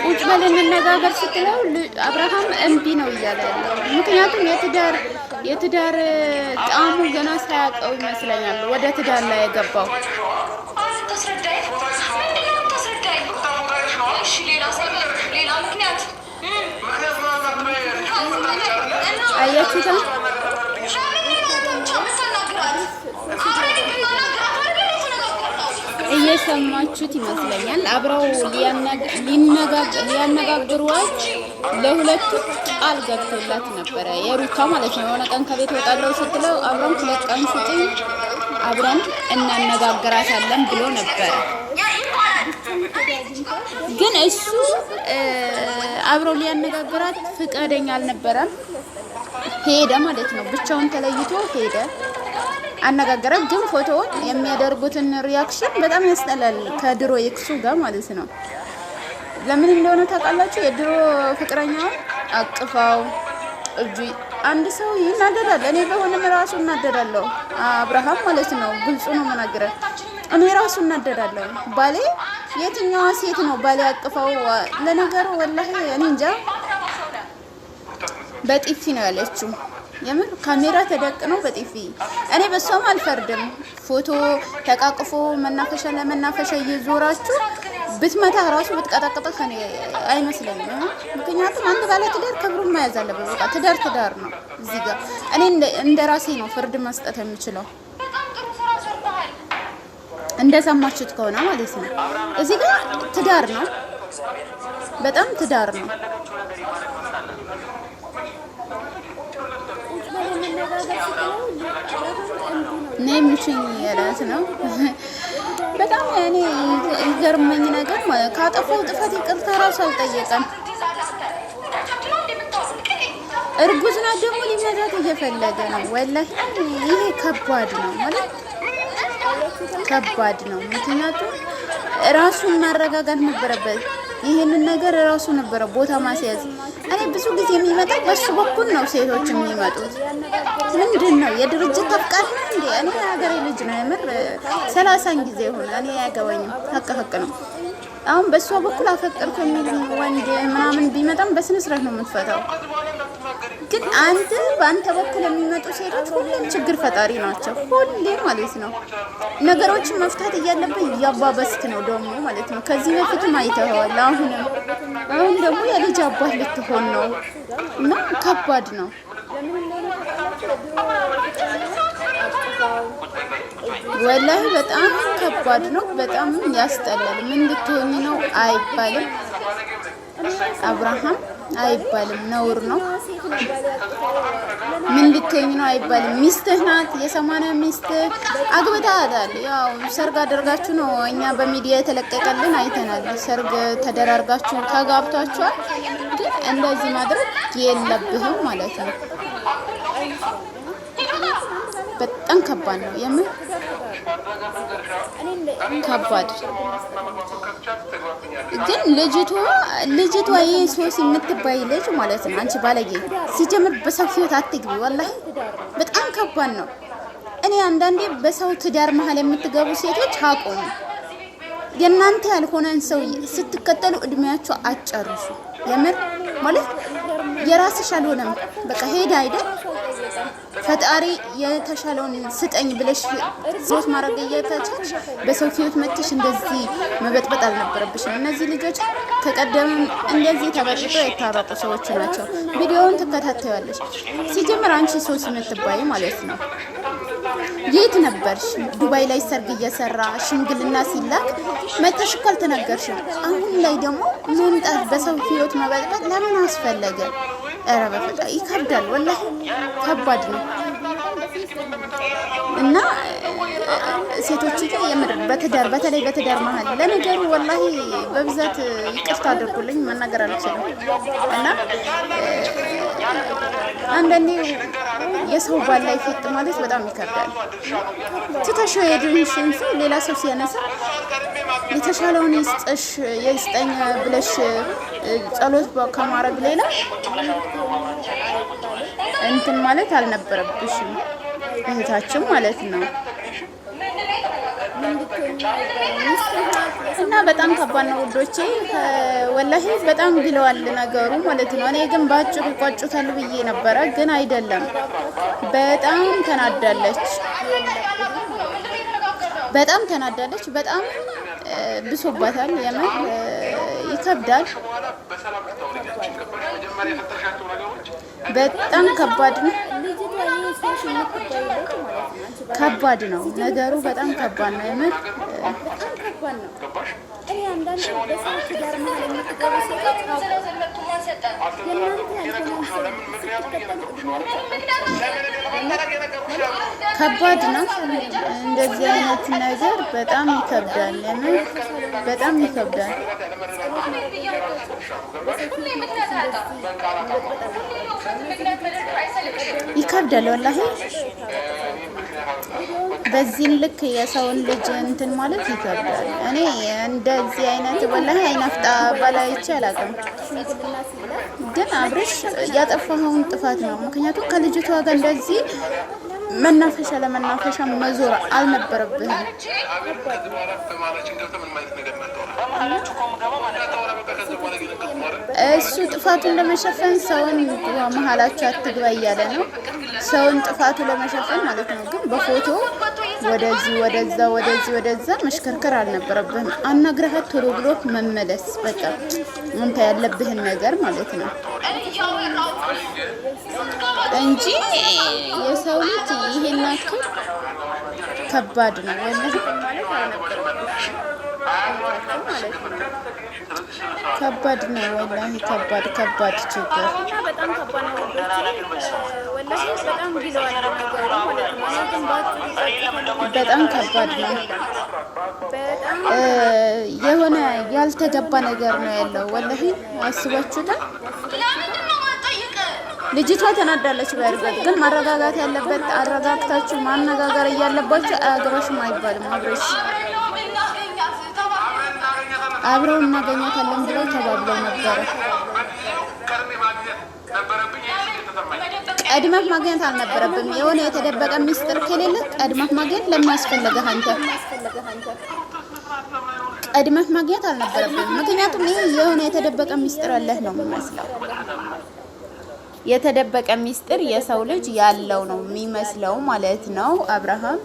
ቁጭ በለን እንነጋገር ስትለው አብርሃም እምቢ ነው እያለ ያለው። ምክንያቱም የትዳር ጣዕሙ ገና ሳያውቀው ይመስለኛል ወደ ትዳር ላይ የገባው። አያችሁታ እየሰማችሁት ይመስለኛል። አብረው ሊያነጋግሯት ለሁለቱ ቃል ገብቶላት ነበረ የሩታ ማለት ነው። የሆነ ቀን ከቤት ወጣለው ስትለው አብረን 2 ቀን ስጪኝ አብረን እናነጋግራታለን ብሎ ነበረ። ግን እሱ አብረው ሊያነጋግራት ፍቃደኛ አልነበረም። ሄደ ማለት ነው። ብቻውን ተለይቶ ሄደ። አነጋገረ። ግን ፎቶውን የሚያደርጉትን ሪያክሽን በጣም ያስጠላል። ከድሮ ኤክሱ ጋር ማለት ነው። ለምን እንደሆነ ታውቃላችሁ? የድሮ ፍቅረኛው አቅፋው እጁ አንድ ሰው ይናደዳል። እኔ በሆነም ራሱ እናደዳለሁ። አብርሃም ማለት ነው። ግልጹ ነው መናገር። እኔ ራሱ እናደዳለሁ። ባሌ የትኛዋ ሴት ነው ባሌ አቅፋው? ለነገሩ ወላሂ እኔ እንጃ። በጥፊ ነው ያለችው። የምር ካሜራ ተደቅኖ በጥፊ። እኔ በሷም አልፈርድም። ፎቶ ተቃቅፎ መናፈሻ ለመናፈሻ እየዞራችሁ ብትመታ ራሱ ብትቀጠቅጥህ እኔ አይመስለኝም። ምክንያቱም አንድ ባለ ትዳር ክብሩን መያዝ አለበት። በቃ ትዳር ነው። እዚህ ጋር እኔ እንደ ራሴ ነው ፍርድ መስጠት የምችለው። እንደሰማችሁት ከሆነ ማለት ነው። እዚህ ጋር ትዳር ነው፣ በጣም ትዳር ነው። ነይ ምችኝ ያላት ነው። በጣም እኔ ይገርመኝ ነገር ማለት ካጠፋው ጥፋት ይቅርታ ራሱ አልጠየቀም። እርጉዝ ናት ደግሞ ሊመታት እየፈለገ ነው። ወላሂ ይሄ ከባድ ነው ማለት ከባድ ነው። ምክንያቱም ራሱን ማረጋጋት ነበረበት። ይሄንን ነገር ራሱ ነበረ ቦታ ማስያዝ። እኔ ብዙ ጊዜ የሚመጣው በሱ በኩል ነው። ሴቶች የሚመጡት ምንድን ነው የድርጅት ተፍቃሪ ነው እንዴ? እኔ ሀገሬ ልጅ ነው የምር 30 ጊዜ ሆነ። እኔ አያገባኝም። ሀቅ ነው። አሁን በሷ በኩል አፈቀርኩ የሚል ወንድ ምናምን ቢመጣም በስነ ስርዓት ነው የምትፈታው። ግን በአንተ በኩል የሚመጡ ሴቶች ሁሌም ችግር ፈጣሪ ናቸው። ሁሌ ማለት ነው ነገሮችን መፍታት እያለብህ እያባበስክ ነው ደግሞ ማለት ነው። ከዚህ በፊትም አይተኸዋል። አሁን ደግሞ የልጅ አባት ልትሆን ነው እና ከባድ ነው። ወላሂ በጣም ከባድ ነው። በጣም ያስጠላል። ምን ልትሆኝ ነው አይባልም። አብርሃም አይባልም፣ ነውር ነው። ምን ልትሆኝ ነው አይባልም። ሚስትህ ናት፣ የ80 ሚስት አግብተሃታል። ያው ሰርግ አደርጋችሁ ነው እኛ በሚዲያ የተለቀቀልን አይተናል። ሰርግ ተደራርጋችሁ ተጋብታችኋል። ግን እንደዚህ ማድረግ የለብህም ማለት ነው። በጣም ከባድ ነው የምር ከባድ። ግን ልጅቷ ይሄ ሶስ የምትባይ ልጅ ማለት ነው። አንቺ ባለጌ ሲጀምር በሰው ህይወት አትግቢ። ወላሂ በጣም ከባድ ነው። እኔ አንዳንዴ በሰው ትዳር መሀል የምትገቡ ሴቶች አቁሙ። የእናንተ ያልሆነን ሰው ስትከተሉ እድሜያችሁ አጨርሱ። የምር ማለት የራስሽ አልሆነም። በቃ ሄዳ አይደል ፈጣሪ የተሻለውን ስጠኝ ብለሽ ሶስት ማድረግ እየተቻልሽ በሰው ህይወት መጥተሽ እንደዚህ መበጥበጥ አልነበረብሽም። እነዚህ ልጆች ከቀደምም እንደዚህ ተበጥብጠው የታረቁ ሰዎች ናቸው። ቪዲዮውን ትከታተያለሽ። ሲጀምር አንቺ ሶስ የምትባይ ማለት ነው የት ነበርሽ? ዱባይ ላይ ሰርግ እየሰራ ሽምግልና ሲላክ መተሽ ካልተነገርሽም። አሁን ላይ ደግሞ መምጣት በሰው ህይወት መበጥበጥ ለምን አስፈለገ? ኧረ በፈጣሪ ይከብዳል። ወላሂ ከባድ ነው። እና ሴቶች የምር በትዳር በተለይ በትዳር መሀል ለነገሩ ወላሂ በብዛት ይቅርታ አድርጉልኝ መናገር አልችልም። እና አንዳንዴ የሰው ባል ላይ ፊት ማለት በጣም ይከብዳል። ትተሽው የድንሽን ሰው ሌላ ሰው ሲያነሳ የተሻለውን ይስጠኝ ብለሽ ጸሎት ከማድረግ ሌላ እንትን ማለት አልነበረብሽም እህታችን ማለት ነው። እና በጣም ከባድ ነው ውዶቼ፣ ወላሂ በጣም ብለዋል ነገሩ ማለት ነው። እኔ ግን ባጭሩ ይቋጩታል ብዬ ነበረ፣ ግን አይደለም። በጣም ተናዳለች፣ በጣም ተናዳለች፣ በጣም ብሶባታል። የምር ይከብዳል። በጣም ከባድ ነው፣ ከባድ ነው ነገሩ፣ በጣም ከባድ ነው የምር። ከባድ ነው እንደዚህ አይነት ነገር፣ በጣም ይከብዳል የምር፣ በጣም ይከብዳል። ይከብዳል ወላሂ። በዚህ ልክ የሰውን ልጅ እንትን ማለት ይከብዳል። እኔ እንደዚህ አይነት ወላሂ አይናፍጣ ባላይቼ አላውቅም። ግን አብርሽ ያጠፋኸውን ጥፋት ነው። ምክንያቱም ከልጅቷ ጋር እንደዚህ መናፈሻ ለመናፈሻ መዞር አልነበረብህም። እሱ ጥፋቱን ለመሸፈን ሰውን መሀላቸው አትግባ እያለ ነው። ሰውን ጥፋቱ ለመሸፈን ማለት ነው። ግን በፎቶ ወደዚህ ወደዛ ወደዚህ ወደዛ መሽከርከር አልነበረብህም። አናግረሃት ቶሎ ብሎ መመለስ በቃ አንተ ያለብህን ነገር ማለት ነው እንጂ የሰው ልጅ ይሄን ያክል ከባድ ነው ወላሂ። ከባድ ነው ወላሂ፣ ከባድ ከባድ ችግር በጣም ከባድ ነው ወላሂ። በጣም ቢለዋል ነገር ማለት ነው። በጣም ከባድ ነው። የሆነ ያልተገባ ነገር ነው ያለው ወላሂ። አስባችሁታል? ልጅቷ ተናዳለች። በእርግጥ ግን ማረጋጋት ያለበት አረጋግታችሁ ማነጋገር እያለባችሁ አያገባሽም አይባልም። አብረሽ አብረው እናገኛታለን ብለው ተባብለው ነበረ። ቀድመህ ማግኘት አልነበረብም። የሆነ የተደበቀ ሚስጥር ከሌለ ቀድመህ ማግኘት ለሚያስፈልግህ አንተ ቀድመህ ማግኘት አልነበረብም። ምክንያቱም ይሄ የሆነ የተደበቀ ሚስጥር አለህ ነው የሚመስለው። የተደበቀ ሚስጥር የሰው ልጅ ያለው ነው የሚመስለው ማለት ነው። አብርሃም